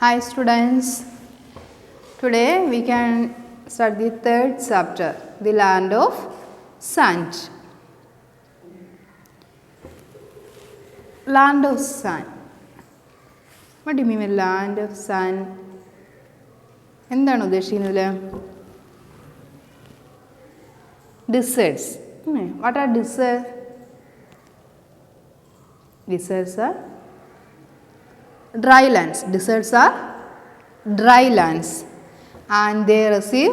Hi students, today we can start the third chapter, the land of sand. Land of sand. What do you mean by land of sand? എന്താണ് ഉദ്ദേശിക്കുന്നത്? Deserts. What are deserts? Deserts are dry lands. Deserts are dry lands and they receive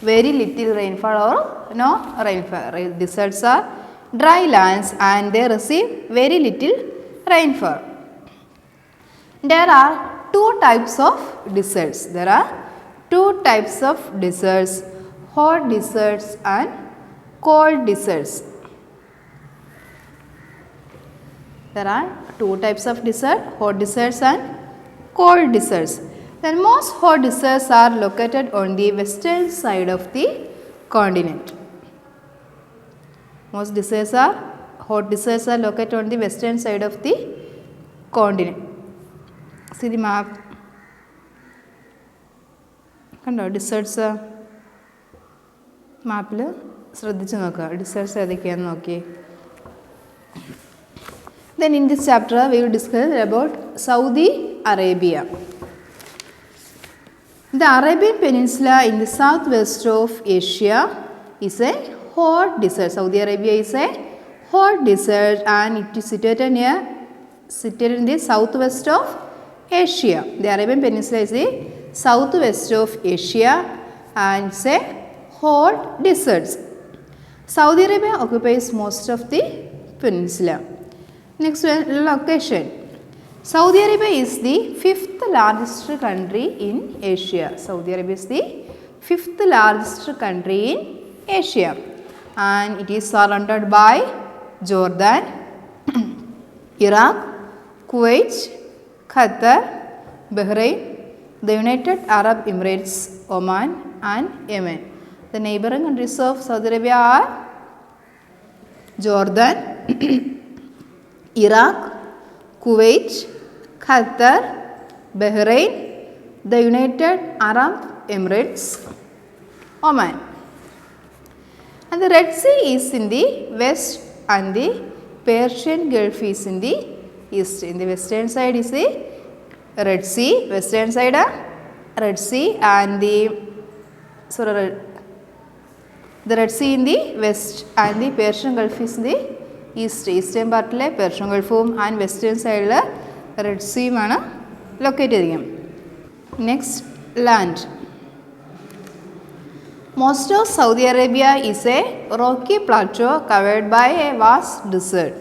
very little rainfall or no rainfall. Deserts are dry lands and they receive very little rainfall. There are two types of deserts. There are two types of deserts, hot deserts and cold deserts. There are two types of desert, hot deserts and cold deserts. Then most hot deserts are located on the western side of the continent. Most deserts are hot deserts are located on the western side of the continent. See the map. കണ്ടോ deserts മാപ്പിൽ ശ്രദ്ധിച്ച് നോക്കുക deserts ഏതൊക്കെയാണെന്ന് നോക്കിയേ. Then in this chapter we will discuss about Saudi Arabia. The Arabian Peninsula in the southwest of Asia is a hot desert. Saudi Arabia is a hot desert and it is situated in the southwest of Asia. The Arabian Peninsula is the southwest of Asia and it's a hot desert. Saudi Arabia occupies most of the peninsula. Next one, location. Saudi Arabia is the fifth largest country in Asia. Saudi Arabia is the fifth largest country in Asia and it is surrounded by Jordan, Iraq, Kuwait, Qatar, Bahrain, the United Arab Emirates, Oman and Yemen. The neighboring countries of Saudi Arabia are Jordan, Iraq, Kuwait, Qatar, Bahrain, the United Arab Emirates, Oman. And the Red Sea is in the west and the Persian Gulf is in the east. In the western side is the Red Sea, western side Red Sea and the Red Sea in the west and the Persian Gulf is in the east. Eastern part Persian Gulf and western side Red Sea ആണ് located ചെയ്തിരിക്കുന്നത്. Next, land. Most of Saudi Arabia is a rocky plateau covered by a vast desert.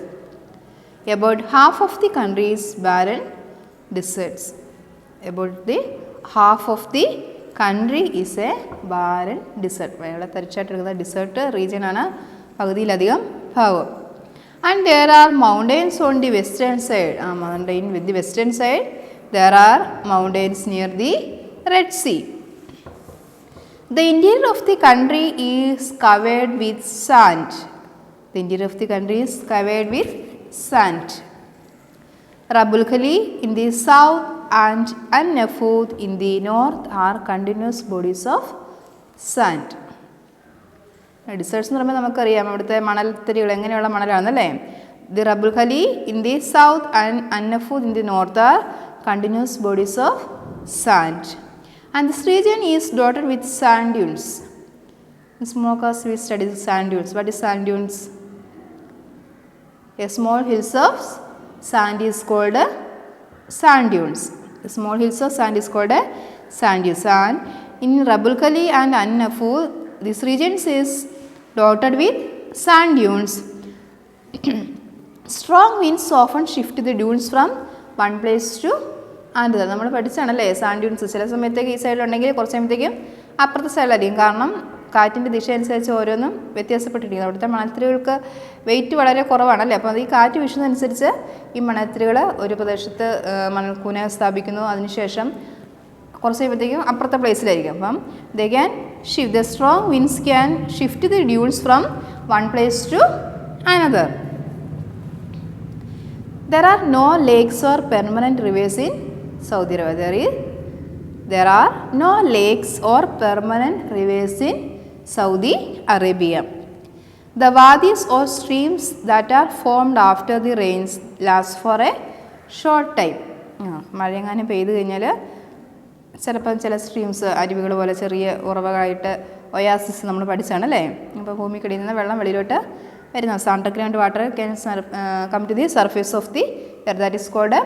About half of the country is barren deserts. About the half of the country is a barren desert. വളരെ തരിച്ചായിട്ടിരിക്കുന്ന desert region ആണ് പകുതിയിലധികം ഭാഗം. And there are mountains on the western side. With the western side there are mountains near the Red Sea. The interior of the country is covered with sand. The interior of the country is covered with sand. Rabul Khali in the south and An-Nafud in the north are continuous bodies of sand. Deserts എന്ന് പറയുമ്പോൾ നമുക്കറിയാം അവിടുത്തെ മണൽത്തരികൾ എങ്ങനെയുള്ള മണലാണെന്നല്ലേ. The Rub al Khali in the south and An Nafud in the north are continuous bodies of sand and this region is dotted with sand dunes. In small class we study sand dunes. What is sand dunes? A small hills of sand is called sand dunes. A small hills of sand is called sand dunes. And in Rabul Khali and An-Nafud this region is dotted with sand dunes. Strong winds often shift the dunes from one place to another. നമ്മൾ പഠിച്ചാണല്ലേ sand dunes ചില സമയത്തേക്ക് ഈ സൈഡിലുണ്ടെങ്കിൽ കുറച്ച് സമയത്തേക്കും അപ്പുറത്തെ സൈഡിലായിരിക്കും. കാരണം കാറ്റിൻ്റെ ദിശ അനുസരിച്ച് ഓരോന്നും വ്യത്യാസപ്പെട്ടിരിക്കുന്നു. അവിടുത്തെ മണൽത്തിരികൾക്ക് വെയിറ്റ് വളരെ കുറവാണല്ലേ. അപ്പോൾ അത് ഈ കാറ്റ് വീശുന്നതനുസരിച്ച് ഈ മണൽത്തിരികൾ ഒരു പ്രദേശത്ത് മണൽക്കൂന സ്ഥാപിക്കുന്നു. അതിനുശേഷം കുറച്ച് കഴിയുമ്പോഴത്തേക്കും അപ്പുറത്തെ പ്ലേസിലായിരിക്കും. അപ്പം they can shift the strong winds can shift the dunes from one place to another. There are no lakes or permanent rivers in Saudi Arabia. There are no lakes or permanent rivers in Saudi Arabia. The wadis or streams that are formed after the rains last for a short time. മഴയെങ്ങാനും പെയ്ത് കഴിഞ്ഞാൽ ചിലപ്പം ചില streams അരുവികൾ പോലെ ചെറിയ ഉറവകളായിട്ട് oasis നമ്മൾ പഠിച്ചാണ് അല്ലേ. അപ്പോൾ ഭൂമിക്കടിയിൽ നിന്ന് വെള്ളം വെളിയിലോട്ട് വരുന്ന underground water can come to the surface of the earth, that is called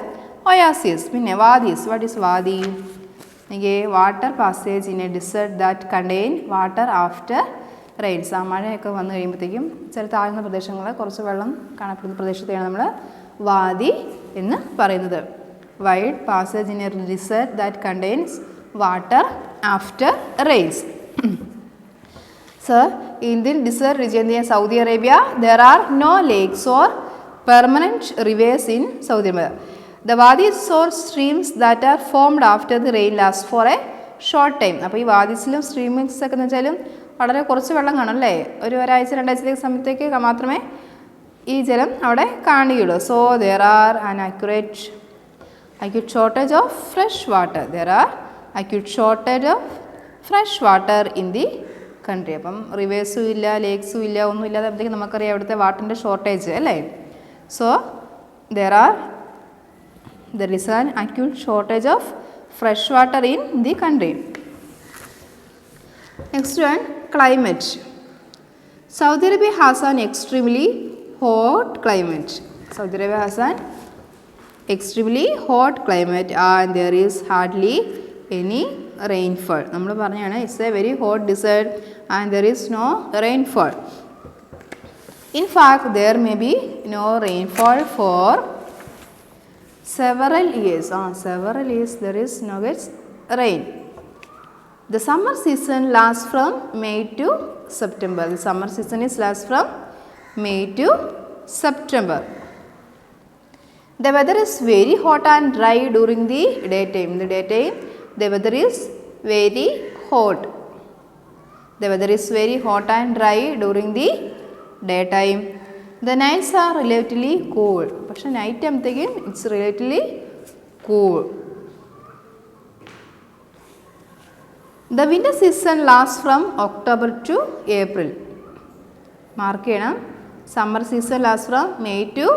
oasis. പിന്നെ wadis, what is wadi? Water passage in a desert that contain water after rains. ആ മഴയൊക്കെ വന്നു കഴിയുമ്പോഴത്തേക്കും ചില താഴ്ന്ന പ്രദേശങ്ങൾ കുറച്ച് വെള്ളം കാണപ്പെടുന്ന പ്രദേശത്തെയാണ് നമ്മൾ വാദി എന്ന് പറയുന്നത്. Wide passage in a desert that contains water after rains. So, in the desert region in Saudi Arabia, there are no lakes or permanent rivers in Saudi Arabia. The wadis or streams that are formed after the rain last for a short time. അപ്പോൾ ഈ വാദീസിലും streams ഒക്കെ എന്ന് വെച്ചാലും വളരെ കുറച്ച് വെള്ളം കാണും അല്ലേ. ഒരാഴ്ച 2 ആഴ്ചത്തേക്ക് സമയത്തേക്ക് മാത്രമേ ഈ ജലം അവിടെ കാണുകയുള്ളൂ. So there are an acute shortage of fresh water. There are acute shortage of fresh water in the country. അപ്പം റിവേഴ്സും ഇല്ല, ലേക്സും ഇല്ല, ഒന്നും ഇല്ലാതെ നമുക്കറിയാം അവിടുത്തെ വാട്ടറിൻ്റെ ഷോർട്ടേജ് അല്ലേ. So there is an acute shortage of fresh water in the country. Next one, climate. Saudi Arabia has an extremely hot climate. Saudi Arabia has an extremely hot climate and there is hardly any rainfall. നമ്മൾ പറഞ്ഞാണ് it's a very hot desert and there is no rainfall. In fact, there may be no rainfall for several years. There is no rain. The summer season lasts from May to September. The summer season lasts from May to September. The weather is very hot and dry during the daytime. In the daytime, the weather is very hot. The weather is very hot and dry during the daytime. The nights are relatively cool. പക്ഷേ night ആകുമ്പോഴത്തേക്കും it's relatively cool. The winter season lasts from October to April. Mark ചെയ്യണം. Summer season lasts from May to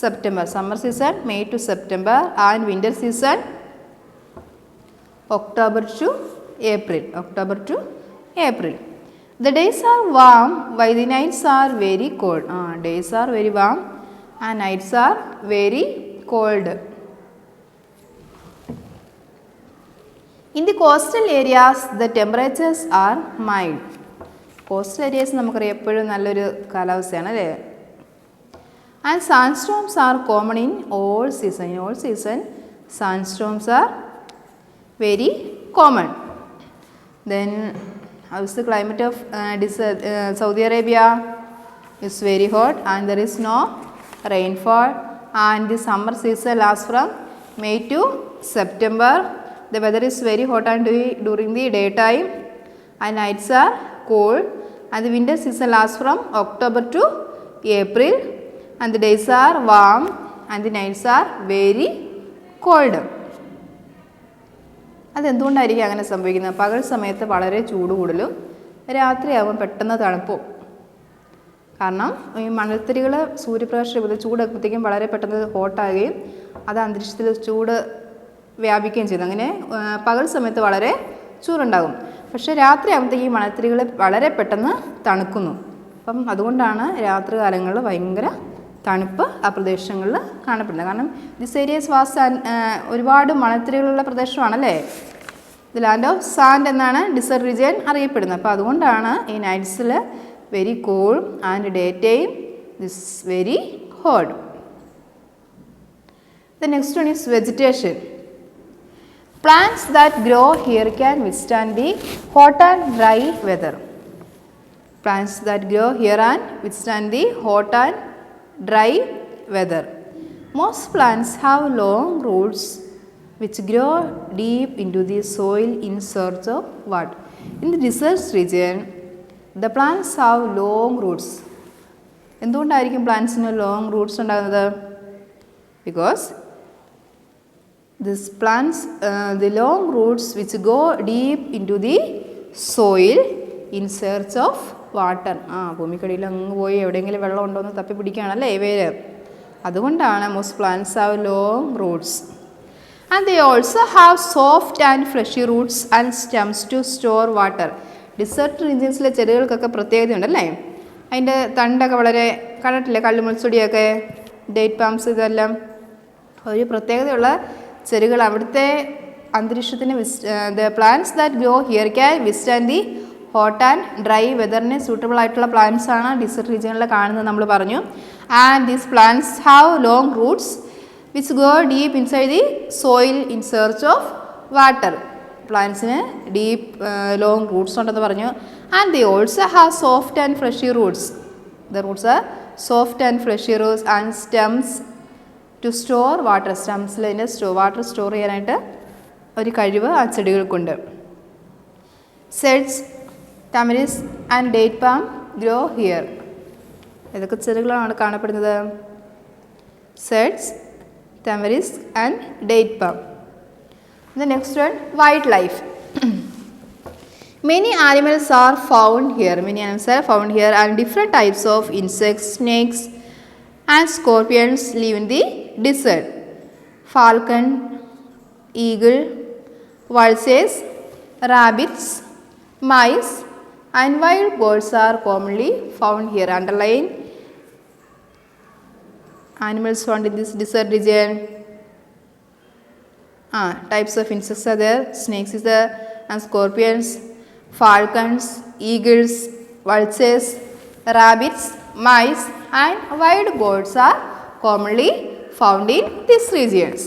September. Summer season May to September and winter season October to April. October to April. The days are warm while the nights are very cold. Days are very warm and nights are very cold. In the coastal areas, the temperatures are mild. Coastal areas നമുക്കറിയാം എപ്പോഴും നല്ലൊരു കാലാവസ്ഥയാണ് അല്ലേ. And sandstorms are common in all season. In all season, sandstorms are very common. Then, how is the climate of Saudi Arabia? It's very hot and there is no rainfall. And the summer season lasts from May to September. The weather is very hot and during the daytime and nights are cold. And the winter season lasts from October to April. And the days are warm and the nights are very cold. അതെന്തുകൊണ്ടായിരിക്കും അങ്ങനെ സംഭവിക്കുന്നത്? പകൽ സമയത്ത് വളരെ ചൂട് കൂടുതലും രാത്രിയാകുമ്പോൾ പെട്ടെന്ന് തണുപ്പും. കാരണം ഈ മണൽത്തരികൾ സൂര്യപ്രകാശം ചൂടാക്കുമ്പോഴത്തേക്കും വളരെ പെട്ടെന്ന് ഹോട്ടാകുകയും അത് അന്തരീക്ഷത്തിൽ ചൂട് വ്യാപിക്കുകയും ചെയ്യുന്നു. അങ്ങനെ പകൽ സമയത്ത് വളരെ ചൂടുണ്ടാകും. പക്ഷേ രാത്രി ആകുമ്പോഴത്തേക്കും ഈ മണൽത്തരികൾ വളരെ പെട്ടെന്ന് തണുക്കുന്നു. അപ്പം അതുകൊണ്ടാണ് രാത്രി കാലങ്ങളിൽ ഭയങ്കര തണുപ്പ് ആ പ്രദേശങ്ങളിൽ കാണപ്പെടുന്നത്. കാരണം ദിസ് ഏരിയസ് വാസ് ഒരുപാട് മണൽത്തരികളുള്ള പ്രദേശമാണല്ലേ. ദി ലാൻഡ് ഓഫ് സാൻഡ് എന്നാണ് ഡിസേർട്ട് റീജിയൻ അറിയപ്പെടുന്നത്. അപ്പോൾ അതുകൊണ്ടാണ് ഈ നൈറ്റ്സിൽ very cool and day time this very hot. The next one is vegetation. Plants that grow here can withstand the hot and dry weather. Plants that grow here and withstand the hot and dry weather. Most plants have long roots which grow deep into the soil in search of water. In the desert region, the plants have long roots. എന്തുകൊണ്ടായിരിക്കും പ്ലാന്റ്സിന് long Roots ഉണ്ടാകുന്നത്? Because These plants, the long roots which go deep into the soil in search of water. ഭൂമിക്കടിയിൽ അങ്ങ് പോയി എവിടെയെങ്കിലും വെള്ളം ഉണ്ടോ എന്ന് തപ്പി പിടിക്കുകയാണല്ലേ ഇവര്. അതുകൊണ്ടാണ് most plants have long roots. And they also have soft and fleshy roots and stems to store water. Desert regionsലെ ചെടികൾക്കൊക്കെ പ്രത്യേകതയുണ്ടല്ലേ. അതിൻ്റെ തണ്ടൊക്കെ വളരെ കണ്ടിട്ടില്ലേ, കല്ലുമുൾച്ചെടിയൊക്കെ, ഡേറ്റ് പാംസ്, ഇതെല്ലാം ഒരു പ്രത്യേകതയുള്ള ചെടികൾ. അവിടുത്തെ അന്തരീക്ഷത്തിന് the plants that grow here can withstand the hot and dry വെതറിന് suitable ആയിട്ടുള്ള പ്ലാന്റ്സ് ആണ് ഡിസർട്ട് റീജിയനിൽ കാണുന്നത് നമ്മൾ പറഞ്ഞു. And these plants have long roots which go deep inside the soil in search of water. പ്ലാന്റ്സിന് ഡീപ്പ് ലോങ് റൂട്ട്സ് ഉണ്ടെന്ന് പറഞ്ഞു. And they also have soft and fleshy roots. The roots are soft and fleshy roots and stems to store water. സ്റ്റെംസിൽ അതിൻ്റെ water store ചെയ്യാനായിട്ട് ഒരു കഴിവ് ആ ചെടികൾക്കുണ്ട്. Sedges, tamarisk and date palm grow here. ഏതൊക്കെ ചെടികളാണ് കാണപ്പെടുന്നത്? സെഡ്സ്, tamarisk and date palm. The next one, wildlife. Many animals are found here. Many animals are found here and different types of insects, snakes and scorpions live in the desert. Falcon, eagle, vultures, rabbits, mice and wild birds are commonly found here. Underline animals found in this desert region. Types of insects are there. Snakes is there and scorpions, falcons, eagles, vultures, rabbits, mice and wild birds are commonly found in these regions.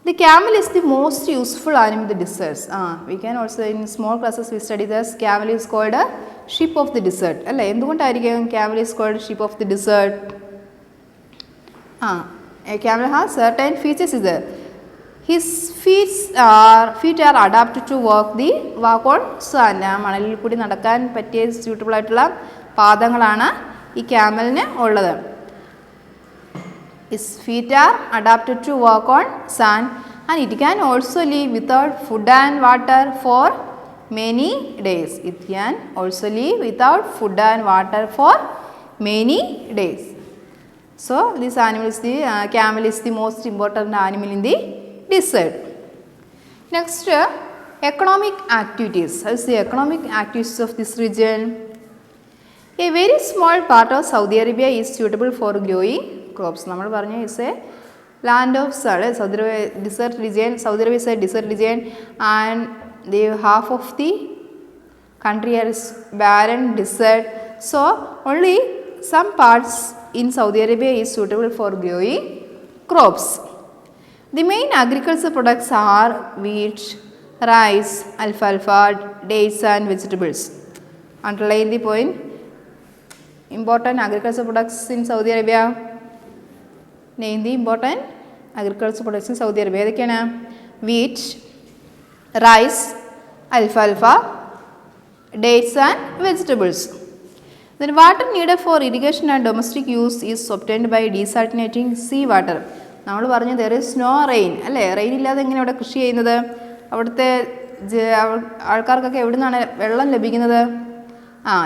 The camel is the most useful animal in the deserts. We can also in small classes we study this. Camel is called a sheep of the desert. അല്ലേ, എന്തുകൊണ്ടായിരിക്കും camel is called sheep of the desert? A camel has certain features is there. His feet are adapted to walk on sand. മണലിൽ കൂടി നടക്കാൻ പറ്റിയ suitable ആയിട്ടുള്ള പാദങ്ങളാണ് ഈ ക്യാമലിന് ഉള്ളത്. His feet are adapted to walk on sand and it can also live without food and water for many days. It can also live without food and water for many days. So this animal is the camel is the most important animal in the desert. Next, economic activities. How is the economic activities of this region? A very small part of Saudi Arabia is suitable for growing crops. നമ്മൾ പറഞ്ഞു is a land of Saudi Arabia desert region. Saudi Arabia is a desert region and the half of the country is barren desert. So only some parts in Saudi Arabia is suitable for growing crops. The main agricultural products are wheat, rice, alfalfa, dates and vegetables. Underline the point. Important agricultural products in Saudi Arabia. Name the important agricultural products in Saudi Arabia. ഏതൊക്കെയാണ്? wheat, rice, alfalfa, dates and vegetables. Then water needed for irrigation and domestic use is obtained by desalinating sea water. നമ്മൾ പറഞ്ഞു there is no rain അല്ലേ, rain ഇല്ലാതെ എങ്ങനെ അവിടെ കൃഷി ചെയ്യുന്നത്? അവിടുത്തെ ആൾക്കാർക്കൊക്കെ എവിടെ നിന്നാണ് വെള്ളം ലഭിക്കുന്നത്?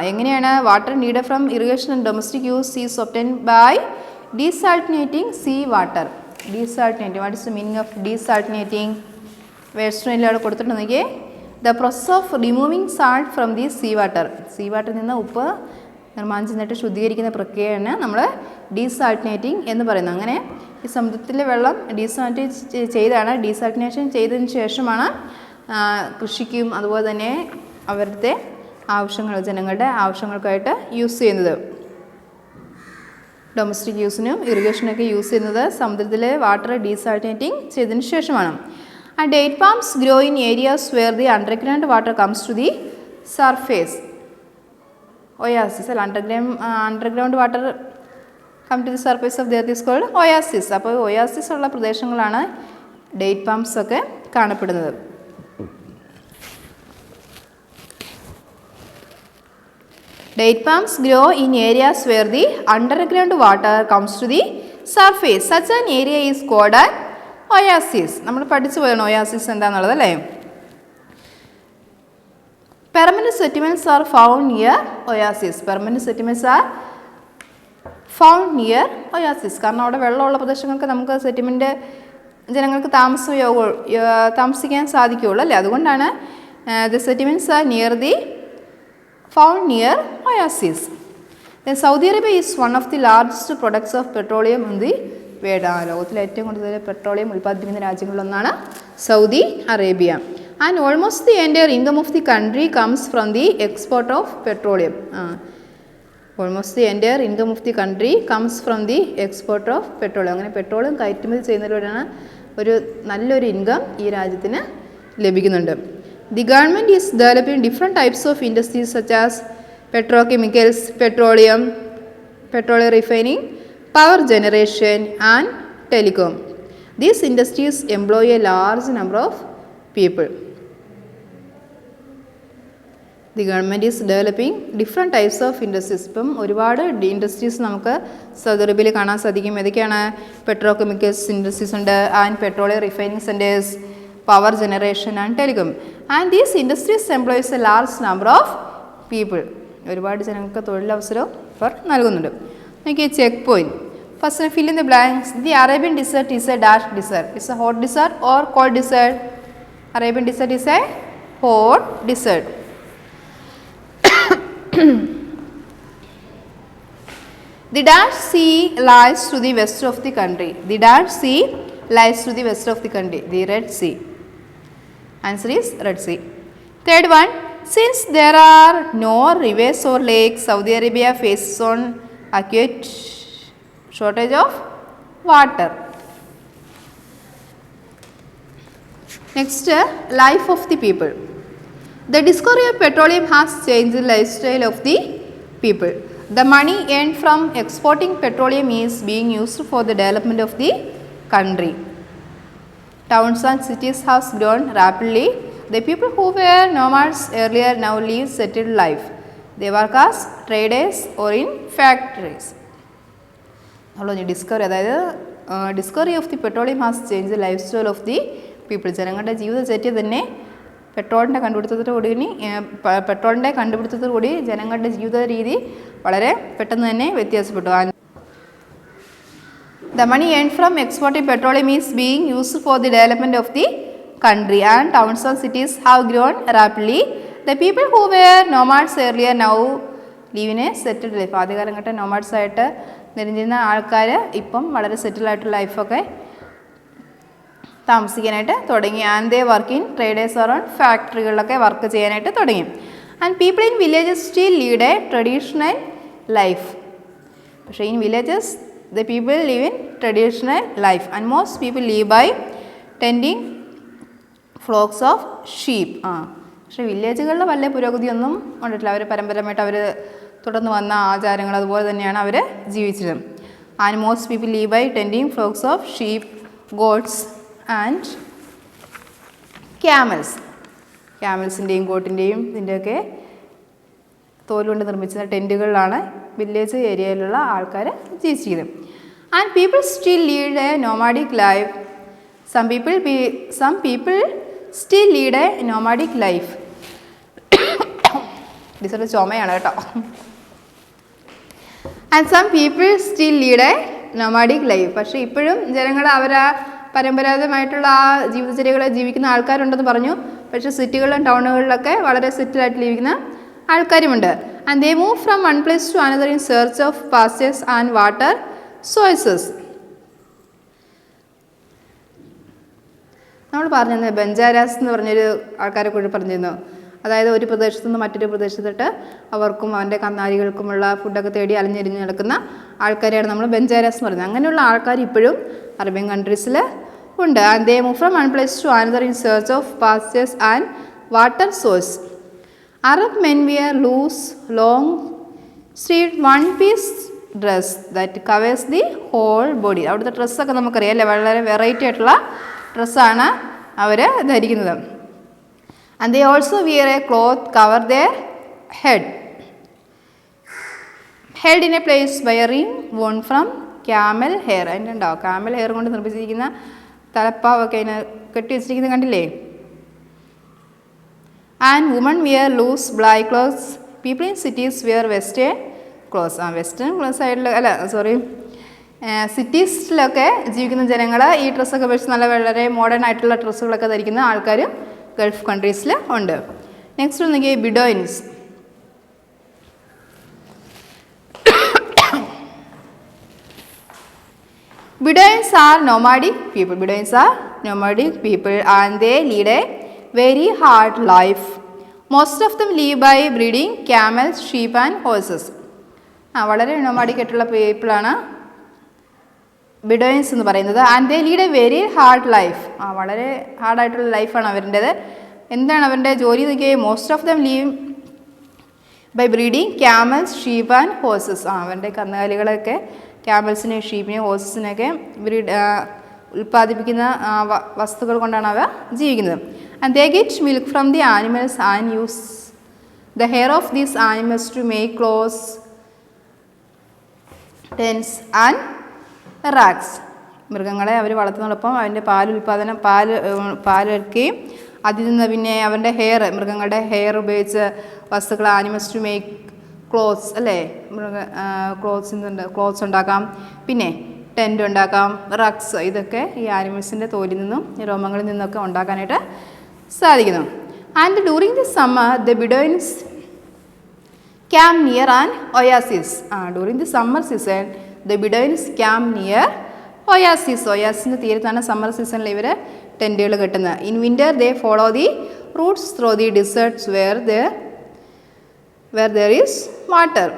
എങ്ങനെയാണ്? Water needed from irrigation and domestic use is obtained by desalinating sea water. Desalinating, what is the meaning of desalinating? വേഴ്സിനിൽ അവിടെ കൊടുത്തിട്ടുണ്ടെങ്കിൽ the process of removing salt from the sea water. Sea വാട്ടറിൽ നിന്ന് ഉപ്പ് നിർമ്മാർജ്ജനം ചെയ്തിട്ട് ശുദ്ധീകരിക്കുന്ന പ്രക്രിയയാണ് നമ്മൾ ഡീസാൾട്ടിനേറ്റിംഗ് എന്ന് പറയുന്നത്. അങ്ങനെ ഈ സമുദ്രത്തിലെ വെള്ളം ഡീസാൾട്ടിനേറ്റ് ചെയ്താണ്, ഡീസാൾട്ടിനേഷൻ ചെയ്തതിന് ശേഷമാണ് കൃഷിക്കും അതുപോലെ തന്നെ അവരുടെ ആവശ്യങ്ങൾ, ജനങ്ങളുടെ ആവശ്യങ്ങൾക്കായിട്ട് യൂസ് ചെയ്യുന്നത്. ഡൊമസ്റ്റിക് യൂസിനും ഇറിഗേഷനൊക്കെ യൂസ് ചെയ്യുന്നത് സമുദ്രത്തിലെ വാട്ടർ ഡീസാൾട്ടിനേറ്റിംഗ് ചെയ്തതിന് ശേഷമാണ്. And date palms grow in areas where the underground water comes to the surface. Oasis, underground water come to the surface of the earth is called oasis. അപ്പോൾ oasis ഉള്ള പ്രദേശങ്ങളാണ് date palms ഒക്കെ കാണപ്പെടുന്നത്. Date palms grow in areas where the underground water comes to the surface. Such an area is called a oasis. നമ്മൾ പഠിച്ചു പോയാണ് oasis എന്താണെന്നുള്ളത് അല്ലേ. Permanent settlements are found near oasis. Permanent settlements are found near oasis. കാരണം അവിടെ വെള്ളമുള്ള പ്രദേശങ്ങൾക്ക് നമുക്ക് settlement ജനങ്ങൾക്ക് താമസിക്കാൻ സാധിക്കുകയുള്ളൂ അല്ലേ. അതുകൊണ്ടാണ് the settlements are found near oasis. Saudi Arabia is one of the largest products of petroleum in the world. ലോകത്തിലെ ഏറ്റവും കൂടുതൽ പെട്രോളിയം ഉൽപ്പാദിപ്പിക്കുന്ന രാജ്യങ്ങളിലൊന്നാണ് Saudi Arabia. And almost the entire income of the country comes from the export of petroleum. Almost the entire income of the country comes from the export of petroleum. അങ്ങനെ petroleum കയറ്റുമതി ചെയ്യുന്നതിലൂടെയാണ് ഒരു നല്ലൊരു income ഈ രാജ്യത്തിന് ലഭിക്കുന്നുണ്ട്. The government is developing different types of industries such as petrochemicals, petroleum refining, power generation and telecom. These industries employ a large number of people. The government is developing different types of industries. ഇപ്പം ഒരുപാട് industries നമുക്ക് Saudi അറേബ്യയിൽ കാണാൻ സാധിക്കും. ഏതൊക്കെയാണ്? Petrochemicals industries ഉണ്ട്, and petroleum refining centres, power generation and telecom. And these industries employs a large number of people. ഒരുപാട് ജനങ്ങൾക്ക് തൊഴിലവസരം ഇവർ നൽകുന്നുണ്ട്. നോക്കിയ check point. First fill in the blanks. The Arabian desert is a dash desert. It's a hot desert or cold desert? Arabian desert is a hot desert. The dash sea lies to the west of the country. The dash sea lies to the west of the country. The Red Sea. Answer is Red Sea. Third one. Since there are no rivers or lakes, Saudi Arabia faces on acute shortage of water. Next, life of the people. The discovery of petroleum has changed the lifestyle of the people. The money earned from exporting petroleum is being used for the development of the country. Towns and cities have grown rapidly. The people who were nomads earlier now live settled life. They work as traders or in factories. Discovery, അതായത് discovery of the petroleum has change the life style of the people. ജനങ്ങളുടെ ജീവിതചര്യ തന്നെ പെട്രോളിൻ്റെ കണ്ടുപിടുത്തത്തോടുകൂടി ജനങ്ങളുടെ ജീവിത രീതി വളരെ പെട്ടെന്ന് തന്നെ വ്യത്യാസപ്പെട്ടു. The money earned from exporting petroleum is being used for the development of the country, and towns and cities have grown rapidly. The people who were nomads earlier now live in a settled life. ആദ്യകാലഘട്ടം nomads ആയിട്ട് നിരഞ്ജിരുന്ന ആൾക്കാർ ഇപ്പം വളരെ settled ആയിട്ടുള്ള ലൈഫൊക്കെ താമസിക്കാനായിട്ട് തുടങ്ങി. And they work in traders or on ഫാക്ടറികളിലൊക്കെ വർക്ക് ചെയ്യാനായിട്ട് തുടങ്ങി. And people in villages still lead a traditional life. പക്ഷേ in villages the people live in traditional life, and most people live by tending flocks of sheep. പക്ഷേ വില്ലേജുകളിൽ വല്ല പുരോഗതിയൊന്നും കണ്ടിട്ടില്ല. അവർ പരമ്പരമായിട്ട് അവർ തുടർന്ന് വന്ന ആചാരങ്ങൾ അതുപോലെ തന്നെയാണ് അവർ ജീവിച്ചത്. And most people live by tending flocks of sheep, goats and camels. ക്യാമൽസിൻ്റെയും ഗോട്ടിൻ്റെയും ഇതിൻ്റെയൊക്കെ തോലുകൊണ്ട് നിർമ്മിച്ച ടെൻറ്റുകളിലാണ് വില്ലേജ് ഏരിയയിലുള്ള ആൾക്കാർ ജീവിച്ചിരുന്നത്. And people still lead a nomadic life. Some people still lead a nomadic life. ഡിസൊരു ചുമയാണ് കേട്ടോ. And some people still lead a nomadic life. പക്ഷേ ഇപ്പോഴും ജനങ്ങൾ അവരാ പരമ്പരാഗതമായിട്ടുള്ള ആ ജീവിതചര്യകളെ ജീവിക്കുന്ന ആൾക്കാരുണ്ടെന്ന് പറഞ്ഞു. പക്ഷേ സിറ്റികളിലും ടൗണുകളിലൊക്കെ വളരെ സെറ്റിലായിട്ട് ജീവിക്കുന്ന ആൾക്കാരുമുണ്ട്. And they move from one place to another in search of pastures and water sources. നമ്മൾ പറഞ്ഞിരുന്നത് ബഞ്ചാരാസ് എന്ന് പറഞ്ഞൊരു ആൾക്കാരെ കൂടി പറഞ്ഞിരുന്നു. അതായത് ഒരു പ്രദേശത്തു നിന്ന് മറ്റൊരു പ്രദേശത്തിട്ട് അവർക്കും അവൻ്റെ കന്നാലികൾക്കുമുള്ള ഫുഡൊക്കെ തേടി അലഞ്ഞിരിഞ്ഞ് നടക്കുന്ന ആൾക്കാരെയാണ് നമ്മൾ ബഞ്ചാരാസ് എന്ന് പറയുന്നത്. അങ്ങനെയുള്ള ആൾക്കാർ ഇപ്പോഴും അറേബ്യൻ കൺട്രീസിൽ ഉണ്ട്. And they move from one place to another in search of pastures and water source. Arab men wear loose, long sleeved one-piece dress that covers the whole body. അവിടുത്തെ ഡ്രസ്സൊക്കെ നമുക്കറിയാം അല്ലേ, വളരെ വെറൈറ്റി ആയിട്ടുള്ള ഡ്രസ്സാണ് അവർ ധരിക്കുന്നത്. And they also wear a cloth cover their head, held in a place by a ring worn from camel hair. അതിൻ്റെ ഉണ്ടാവും, camel hair കൊണ്ട് നിർമ്മിച്ചിരിക്കുന്ന തലപ്പാവൊക്കെ അതിന് കെട്ടി വെച്ചിരിക്കുന്നത് കണ്ടില്ലേ? And woman wear loose black clothes. People in cities wear western clothes. Western സൈഡിൽ അല്ല സോറി സിറ്റീസിലൊക്കെ ജീവിക്കുന്ന ജനങ്ങൾ ഈ ഡ്രസ്സൊക്കെ വെച്ച് നല്ല വളരെ മോഡേൺ ആയിട്ടുള്ള ഡ്രസ്സുകളൊക്കെ ധരിക്കുന്ന ആൾക്കാർ ഗൾഫ് കൺട്രീസിൽ ഉണ്ട്. നെക്സ്റ്റ് ഒന്നെങ്കിൽ ബിഡോയിൻസ്. Bedouins are nomadic people. Bedouins are nomadic people and they lead a very hard life. Most of them live by breeding camels, sheep and horses. വളരെ nomadic ആയിട്ടുള്ള പീപ്പിളാണ് ബിഡോയിൻസ് എന്ന് പറയുന്നത്. And they lead a very hard life. വളരെ ഹാർഡായിട്ടുള്ള ലൈഫാണ് അവരുടേത്. എന്താണ് അവരുടെ ജോലി എന്നൊക്കെ? Most of them live by breeding camels, sheep and horses. അവരുടെ കന്നുകാലികളൊക്കെ ക്യാമൽസിനെയും ഷീപ്പിനെയും ഹോഴ്സസിനെയൊക്കെ ഉൽപ്പാദിപ്പിക്കുന്ന വസ്തുക്കൾ കൊണ്ടാണ് അവ ജീവിക്കുന്നത്. And they get milk from the animals and use the hair of these animals to make clothes, tents and rugs. മൃഗങ്ങളെ അവർ വളർത്തുന്നതോടൊപ്പം അതിൻ്റെ പാലെടുക്കുകയും അതിൽ നിന്ന് പിന്നെ അവരുടെ ഹെയർ, മൃഗങ്ങളുടെ ഹെയർ ഉപയോഗിച്ച് വസ്തുക്കൾ, ആനിമൽസ് ടു മേക്ക് ക്ലോത്ത്സ് അല്ലേ, ക്ലോത്ത്സ് ഉണ്ടാക്കാം. പിന്നെ ടെൻ്റ് ഉണ്ടാക്കാം, റക്സ്, ഇതൊക്കെ ഈ ആനിമൽസിൻ്റെ തോലിൽ നിന്നും രോമങ്ങളിൽ നിന്നൊക്കെ ഉണ്ടാക്കാനായിട്ട് സാധിക്കുന്നു. And during the summer the Bedouins camp near an oasis. During the summer season the Bedouins camp near oasis. ഒയാസിൻ്റെ തീരത്താണ് സമ്മർ സീസണിൽ ഇവർ ടെൻറ്റുകൾ കെട്ടുന്നത്. In winter they follow the routes through the deserts where there is water.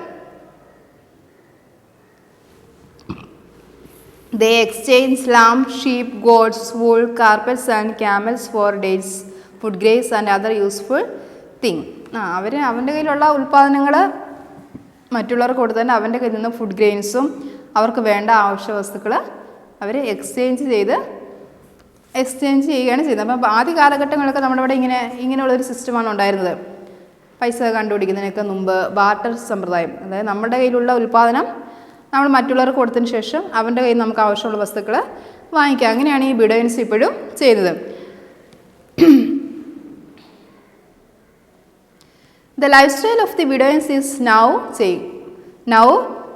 They exchange lamb, sheep, goats, wool, carpets and camels for dates, food grains and other useful things. അവൻ്റെ കയ്യിലുള്ള ഉൽപ്പാദനങ്ങൾ മറ്റുള്ളവർക്ക് കൊടുത്തതിന് അവൻ്റെ കയ്യിൽ നിന്ന് ഫുഡ് ഗ്രെയിൻസും അവർക്ക് വേണ്ട ആവശ്യ വസ്തുക്കൾ അവർ എക്സ്ചേഞ്ച് ചെയ്യുകയാണ് ചെയ്യുന്നത്. അപ്പം ആദ്യ കാലഘട്ടങ്ങളൊക്കെ നമ്മുടെ ഇവിടെ ഇങ്ങനെയുള്ളൊരു സിസ്റ്റമാണ് ഉണ്ടായിരുന്നത്. പൈസ കണ്ടുപിടിക്കുന്നതിനൊക്കെ മുമ്പ് ബാർട്ടർ സമ്പ്രദായം, അതായത് നമ്മുടെ കയ്യിലുള്ള ഉൽപ്പാദനം നമ്മൾ മറ്റുള്ളവർക്ക് കൊടുത്തതിന് ശേഷം അവൻ്റെ കയ്യിൽ നമുക്ക് ആവശ്യമുള്ള വസ്തുക്കൾ വാങ്ങിക്കുക. അങ്ങനെയാണ് ഈ ബിഡോയിൻസ് ഇപ്പോഴും ചെയ്യുന്നത്. The lifestyle of the Bedouins is now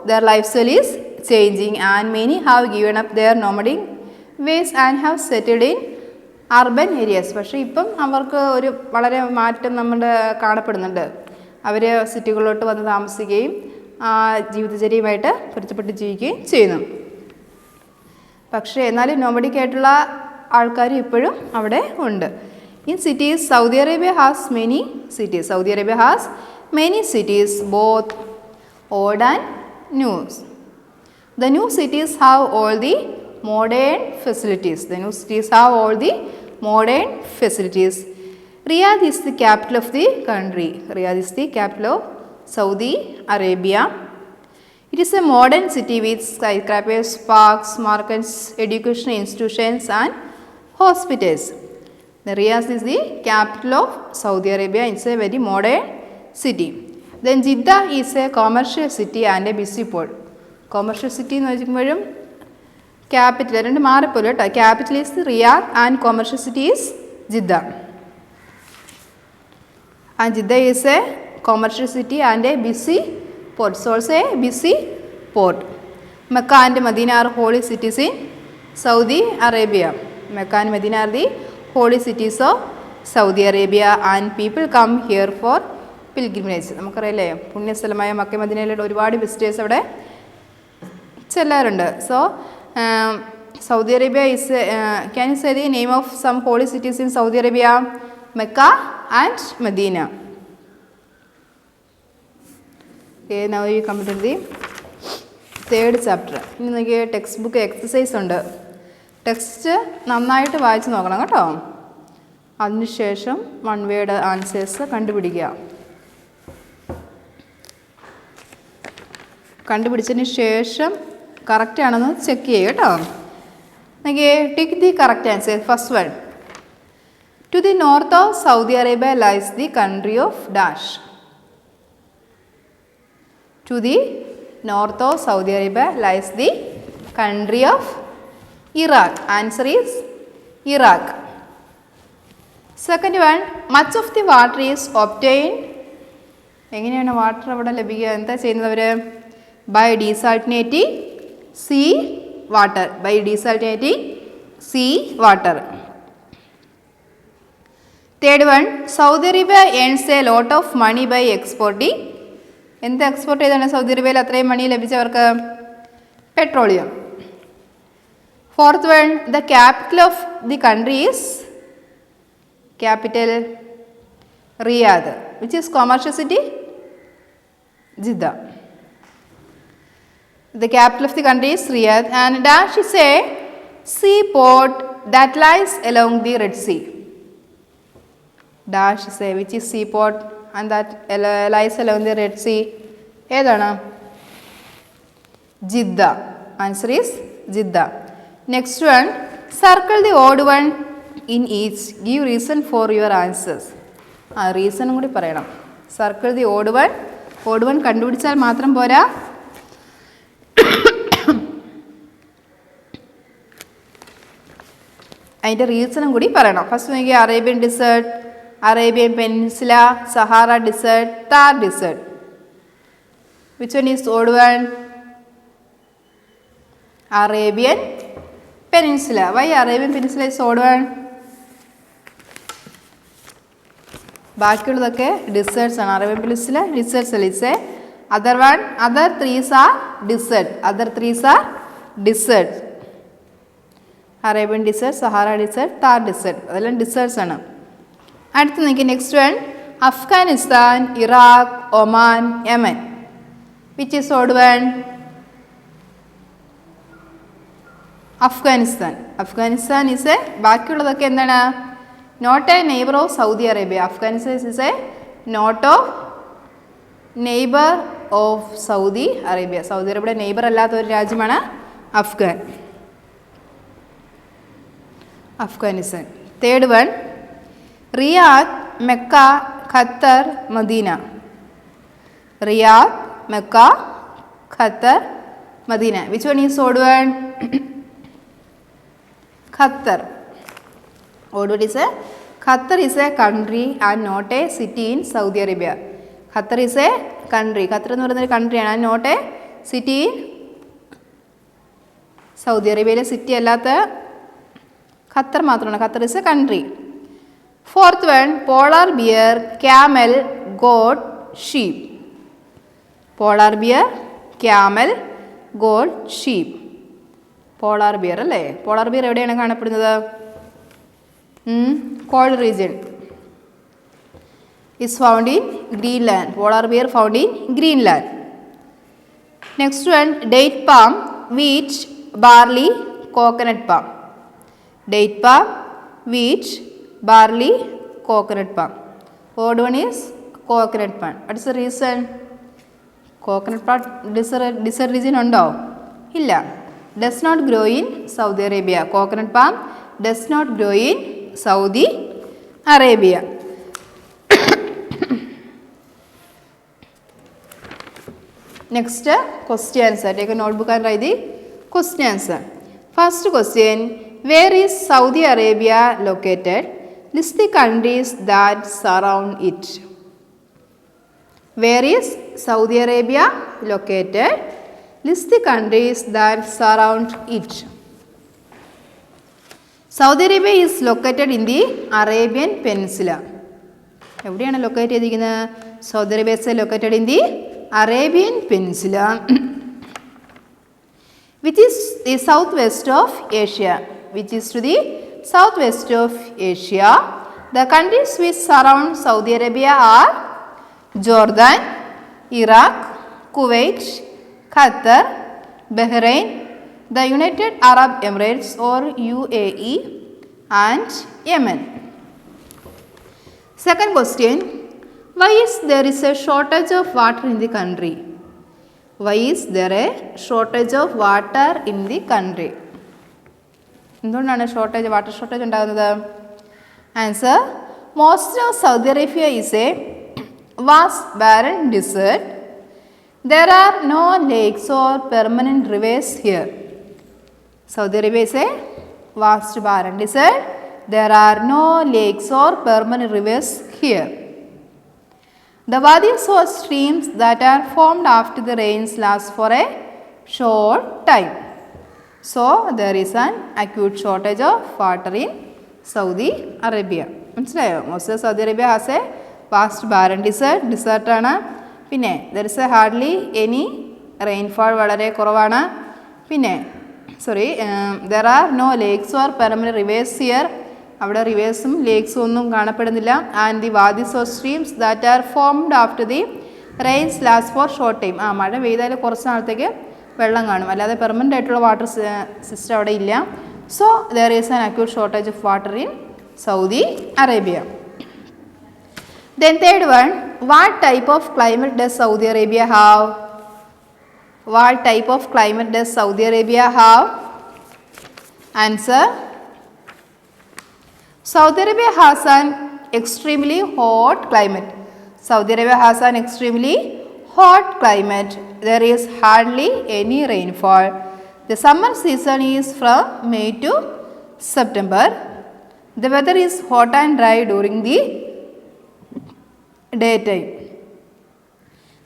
their lifestyle is changing and many have given up their nomadic ways and have settled in urban areas. പക്ഷേ ഇപ്പം അവർക്ക് ഒരു വളരെ മാറ്റം നമ്മുടെ കാണപ്പെടുന്നുണ്ട്. അവർ സിറ്റികളിലോട്ട് വന്ന് താമസിക്കുകയും ജീവിതചര്യയുമായിട്ട് പൊരുത്തപ്പെട്ട് ജീവിക്കുകയും ചെയ്യുന്നു. പക്ഷേ എന്നാലും നോമഡിക്കായിട്ടുള്ള ആൾക്കാർ ഇപ്പോഴും അവിടെ ഉണ്ട്. In cities, Saudi Arabia has many cities, both old and new. The new cities have all the modern facilities. Riyadh is the capital of the country. Riyadh is the capital of Saudi Arabia. It is a modern city with skyscrapers, parks, markets, educational institutions and hospitals. Riyadh is the capital of Saudi Arabia. It's a very modern city. Then Jeddah is a commercial city and a busy port. Commercial city എന്ന് വെച്ചുമ്പോഴും capital രണ്ട് മാറിപ്പോലെ കേട്ടോ. Capital is Riyadh and commercial city is Jeddah. And Jeddah is A commercial city and a busy port. So also a busy port. Mecca and Medina are holy cities in Saudi Arabia. Mecca and Medina are the holy cities of Saudi Arabia and people come here for pilgrimage. നമുക്കറിയില്ലേ പുണ്യസ്ഥലമായ Mecca മദീനയിലെ ഒരുപാട് visitors അവിടെ ചെല്ലാറുണ്ട്. So Saudi Arabia is can you say the name of some holy cities in Saudi Arabia? Mecca and Medina. Okay, now you come to the third chapter. ഇനി നമുക്ക് text book exercise ഉണ്ട്. Text നന്നായിട്ട് വായിച്ച് നോക്കണം കേട്ടോ. അതിനുശേഷം one word answers കണ്ടുപിടിക്കുക. കണ്ടുപിടിച്ചതിന് ശേഷം കറക്റ്റ് ആണെന്ന് ചെക്ക് ചെയ്യുക കേട്ടോ. നമുക്ക് tick the correct answer. First one, to the north of Saudi Arabia lies the country of dash. To the north of Saudi Arabia lies the country of Iraq. Answer is Iraq. Second one, much of the water is obtained. എങ്ങനെയാണ് water അവിടെ ലഭിക്കുക? എന്താ ചെയ്യുന്നവർ? By desalinating sea water. By desalinating sea water. Third one, Saudi Arabia earns a lot of money by exporting. എന്ത് export ചെയ്താണ് സൗദി അറേബ്യയിൽ അത്രയും മണി ലഭിച്ചവർക്ക്? Petroleum. Fourth one, the capital of the country is capital Riyadh, which is commercial city Jeddah. The capital of the country is Riyadh, and Dash is a seaport that lies along the Red Sea. Dash is a which is seaport and that lies along the Red Sea. ഏതാണ്? Jeddah. Answer is Jeddah. Next one, circle the odd one in each. Give reason for your answers. റീസണും കൂടി പറയണം. Circle the odd one. Odd one കണ്ടുപിടിച്ചാൽ മാത്രം പോരാ, അതിൻ്റെ റീസണും കൂടി പറയണം. ഫസ്റ്റ് നോക്കിയാൽ Arabian desert, Arabian peninsula, Sahara desert, Thar desert. Which one is odd one? Arabian peninsula. Why Arabian peninsula is odd one? ബാക്കിയുള്ളതൊക്കെ ഡിസേർട്സ് ആണ്. അറേബ്യൻ പെനിൻസുല ഡിസേർട്സ് അല്ല. It's a other one. Other threes are desert. Other threes are desert. Arabian desert, Sahara desert, Thar desert, അതെല്ലാം deserts ആണ്. അടുത്ത് നോക്കി next one, Afghanistan, Iraq, Oman, Yemen. Which is odd one? Afghanistan. Afghanistan is a, ബാക്കിയുള്ളതൊക്കെ എന്താണ്? Not a neighbour of Saudi Arabia. Afghanistan is a not of neighbour of Saudi Arabia. Saudi അറേബ്യയുടെ neighbour അല്ലാത്ത ഒരു രാജ്യമാണ് Afghan. Afghanistan. Third one, Riyadh, Mecca, Qatar, Medina. Riyadh, Mecca, Qatar, Medina. Which one is odd one? Qatar. What is a? Qatar is a country and not a city in Saudi Arabia. Qatar is a country. Qatar എന്ന് പറയുന്ന ഒരു country ആണ്, not a city in Saudi അറേബ്യയിലെ city അല്ലാത്ത Qatar മാത്രമാണ്. Qatar is a country. Fourth one, polar bear, camel, goat, sheep. Polar bear, camel, goat, sheep. Polar bear അല്ലേ? Polar bear എവിടെയാണ് കാണപ്പെടുന്നത്? Cold region. Is found in Greenland. Polar bear found in Greenland. Next one, date palm, wheat, barley, coconut palm. Date palm, wheat, barley, coconut palm. Odd one is coconut palm. What is the reason? Coconut palm desert region ഉണ്ടോ? ഇല്ല. Does not grow in Saudi Arabia. Coconut palm does not grow in Saudi Arabia. Next question answer. Take a notebook and write the question answer. First question, where is Saudi Arabia located? List the countries that surround it. Where is Saudi Arabia located? List the countries that surround it. Saudi Arabia is located in the Arabian Peninsula. എവിടെയാണ് locate ചെയ്തിരിക്കുന്നത്? Saudi Arabia is located in the Arabian Peninsula, which is the southwest of Asia. Which is to the southwest of Asia. The countries which surround Saudi Arabia are Jordan, Iraq, Kuwait, Qatar, Bahrain, the United Arab Emirates or UAE, and Yemen. Second question, why is there is a shortage of water in the country? Why is there a shortage of water in the country? എന്തുകൊണ്ടാണ് water shortage ഉണ്ടാകുന്നത്? Answer, most of Saudi Arabia is a vast barren desert. There are no lakes or permanent rivers here. Saudi Arabia is a vast barren desert. there are no lakes or permanent rivers here. The wadis or streams that are formed after the rains last for a short time. So, there is an acute shortage of water in Saudi Arabia. Most of Saudi Arabia has a vast barren desert. There is hardly any rainfall. There are no lakes or permanent rivers here. Rivers and lakes and the wadis or streams that are formed after the rains last for short time. Permanent water system. So, there is an acute shortage of water in Saudi Arabia. Then third one, what type of climate does Saudi Arabia have? What type of climate does Saudi Arabia have? Answer. Saudi Arabia has an extremely hot climate. Saudi Arabia has an extremely hot climate. There is hardly any rainfall. The summer season is from May to September. The weather is hot and dry during the daytime.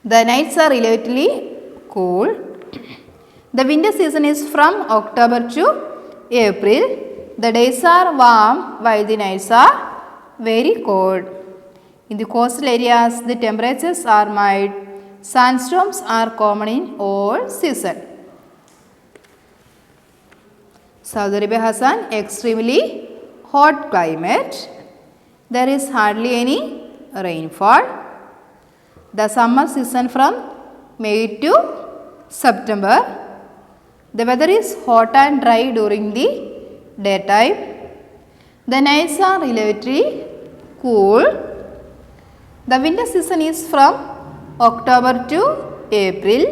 The nights are relatively cool. The winter season is from October to April. The days are warm while the nights are very cold. In the coastal areas, the temperatures are mild. Sandstorms are common in all seasons. Saudi Arabia has an extremely hot climate. There is hardly any rainfall. The summer season from May to September. The weather is hot and dry during the daytime. The nights are relatively cool. The winter season is from October to April.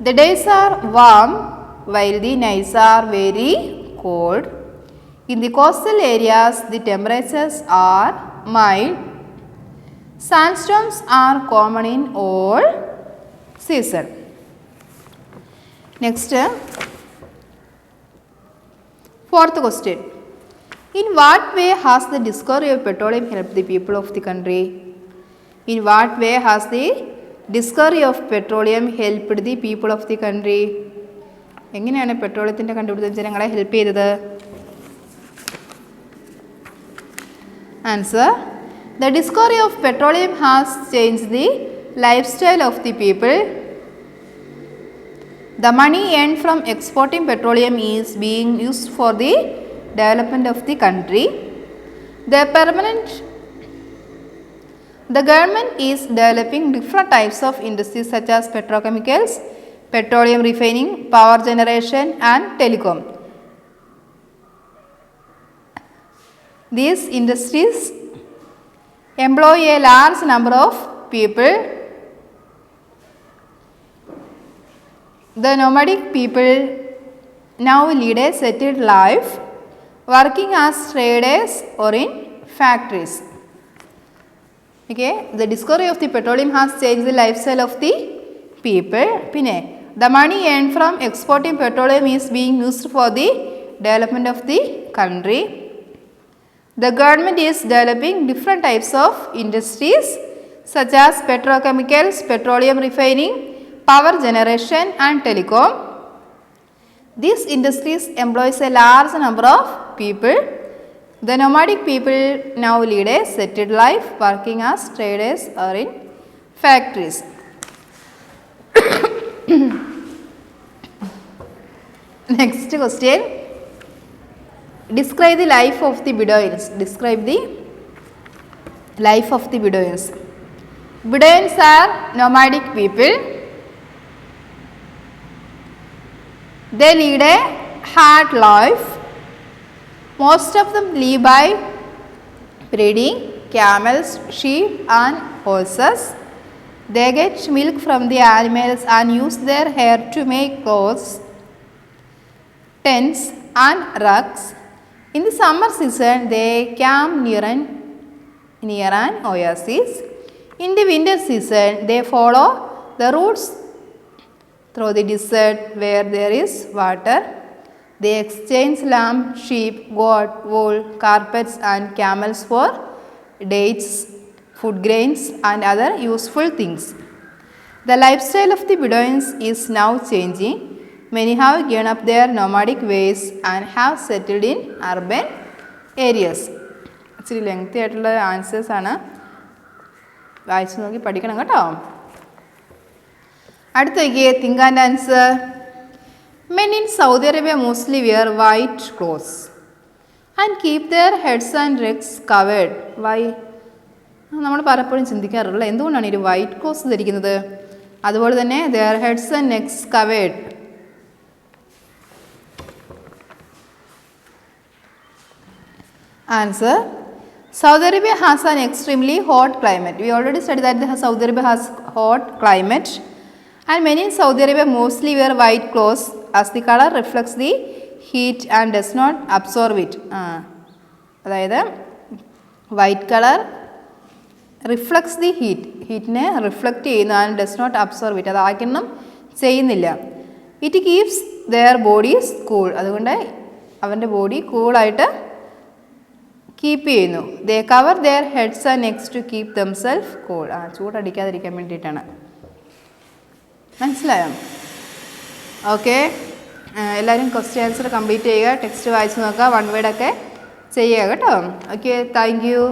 The days are warm while the nights are very cold. In the coastal areas, the temperatures are mild. Sandstorms are common in all seasons. Next, fourth question. In what way has the discovery of petroleum helped the people of the country? In what way has the discovery of petroleum helped the people of the country? എങ്ങനെയാണ് പെട്രോളിയത്തിൻ്റെ കണ്ടുപിടുത്തം ജനങ്ങളെ help ചെയ്തത്? Answer. The discovery of petroleum has changed the lifestyle of the people. The money earned from exporting petroleum is being used for the development of the country. The government is developing different types of industries such as petrochemicals, petroleum refining, power generation and telecom. These industries employ a large number of people. The nomadic people now lead a settled life, working as traders or in factories. Okay, the discovery of the petroleum has changed the lifestyle of the people. The money earned from exporting petroleum is being used for the development of the country. The government is developing different types of industries such as petrochemicals, petroleum refining, power generation and telecom. These industries employs a large number of people. The nomadic people now lead a settled life, working as traders or in factories. Next question. Describe the life of the Bedouins. Describe the life of the Bedouins. Bedouins are nomadic people. They lead a hard life. Most of them live by breeding camels, sheep and horses. They get milk from the animals and use their hair to make clothes, tents and rugs. In the summer season, they camp near an oasis. In the winter season, they follow the routes through the desert where there is water. They exchange lamb, sheep, goat, wool, carpets and camels for dates, food grains and other useful things. The lifestyle of the Bedouins is now changing. Many have given up their nomadic ways and have settled in urban areas. ഇച്ചിരി lengthy ആയിട്ടുള്ള answers ആണ്, വായിച്ച് നോക്കി പഠിക്കണം കേട്ടോ. അടുത്തേക്ക് think and answer. Men in Saudi Arabia mostly wear white clothes and keep their heads and necks covered. Why? നമ്മൾ പലപ്പോഴും ചിന്തിക്കാറുള്ള എന്തുകൊണ്ടാണ് ഈ വൈറ്റ് ക്ലോത്ത്സ് ധരിക്കുന്നത്? അതുപോലെ തന്നെ their heads and necks covered. Answer. Saudi Arabia has an extremely hot climate. We already studied that Saudi Arabia has hot climate. And many in Saudi Arabia mostly wear white clothes as the color reflects the heat and does not absorb it. അതായത് white colour reflects the ഹീറ്റിനെ reflect ചെയ്യുന്നു and does not absorb it, അത് ആഗിരണം ചെയ്യുന്നില്ല. It keeps their bodies cool, അതുകൊണ്ട് അവൻ്റെ body കൂളായിട്ട് keep ചെയ്യുന്നു. They cover their heads and necks to keep themselves cool, ചൂടടിക്കാതിരിക്കാൻ വേണ്ടിയിട്ടാണ്. മനസ്സിലായോ? ഓക്കെ, എല്ലാവരും ക്വസ്റ്റ്യൻ ആൻസർ കംപ്ലീറ്റ് ചെയ്യുക, ടെക്സ്റ്റ് വായിച്ച് നോക്കുക, വൺ വേർഡൊക്കെ ചെയ്യുക കേട്ടോ. Okay, thank U.